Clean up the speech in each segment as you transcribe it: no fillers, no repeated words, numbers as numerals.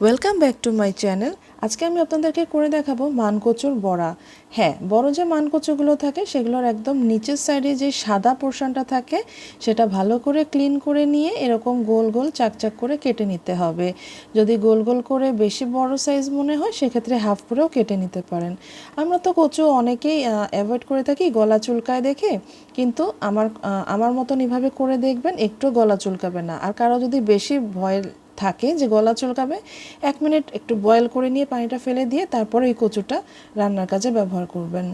Welcome back to my channel. আজকে আমি আপনাদেরকে করে দেখাবো মানকচুর বড়া। হ্যাঁ, বড় যে মানকচুগুলো থাকে সেগুলোর একদম নিচের সাইডে যে সাদা পোর্শনটা থাকে সেটা ভালো করে ক্লিন করে নিয়ে এরকম গোল গোল চাকচাক করে কেটে নিতে হবে। যদি গোল গোল করে বেশি বড় সাইজ মনে হয় সেক্ষেত্রে হাফ করেও কেটে নিতে পারেন। আমরা তো কচু অনেকেই অ্যাভয়েড করে থাকি গলা চুলকায় দেখে, কিন্তু আমার মতন এভাবে করে দেখবেন একটু গলা চুলকাবে না। আর কারো যদি বেশি ভয় থাকে যে গলা চুলকাবে, 1 মিনিট একটু বয়েল করে নিয়ে পানিটা ফেলে দিয়ে তারপরে এই কচুটা রান্নার কাজে ব্যবহার করবেন।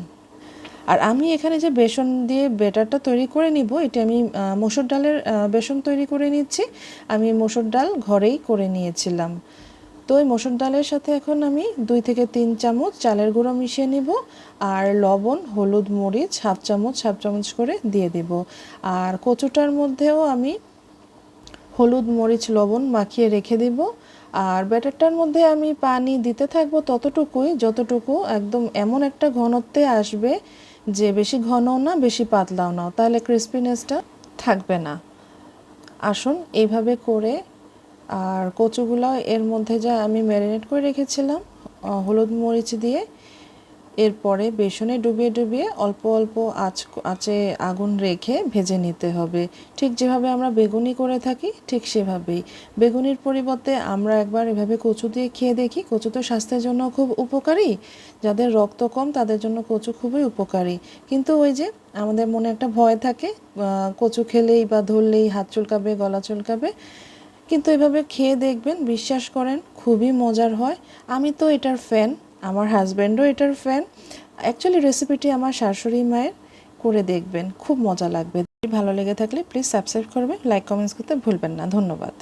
আর আমি এখানে যে বেসন দিয়ে ব্যাটারটা তৈরি করে নিব, এটা আমি মসুর ডালের বেসন তৈরি করে নিচ্ছি। আমি মসুর ডাল ঘরেই করে নিয়েছিলাম। তো ওই মসুর ডালের সাথে এখন আমি 2 থেকে 3 চামচ চালের গুঁড়ো মিশিয়ে নিব, আর লবণ, হলুদ, মরিচ হাফ চামচ করে দিয়ে দেব। আর কচুটার মধ্যেও আমি হলুদ, মরিচ, লবণ মাখিয়ে রেখে দিব। আর ব্যাটারটার মধ্যে আমি পানি দিতে থাকবো ততটুকুই যতটুকু একদম এমন একটা ঘনত্বে আসবে যে বেশি ঘনও না বেশি পাতলাও না, তাহলে ক্রিস্পিনেসটা থাকবে না। আসুন এইভাবে করে, আর কচুগুলো এর মধ্যে যা আমি ম্যারিনেট করে রেখেছিলাম হলুদ মরিচ দিয়ে, এরপরে বেসনে ডুবিয়ে ডুবিয়ে অল্প অল্প আঁচে আগুন রেখে ভেজে নিতে হবে। ঠিক যেভাবে আমরা বেগুনি করে থাকি ঠিক সেভাবেই। বেগুনির পরিবর্তে আমরা একবার এভাবে কচু দিয়ে খেয়ে দেখি। কচু তো স্বাস্থ্যের জন্য খুব উপকারী, যাদের রক্ত কম তাদের জন্য কচু খুবই উপকারী। কিন্তু ওই যে আমাদের মনে একটা ভয় থাকে কচু খেলেই বা ধরলেই হাত চুলকাবে, গলা চুলকাবে। কিন্তু এভাবে খেয়ে দেখবেন, বিশ্বাস করেন খুবই মজার হয়। আমি তো এটার ফ্যান, আমার হাজব্যান্ডও এটার ফ্যান। অ্যাকচুয়ালি রেসিপিটি আমার শাশুড়ি মায়ের, করে দেখবেন খুব মজা লাগবে। ভালো লেগে থাকলে প্লিজ সাবস্ক্রাইব করবেন, লাইক কমেন্টস করতে ভুলবেন না। ধন্যবাদ।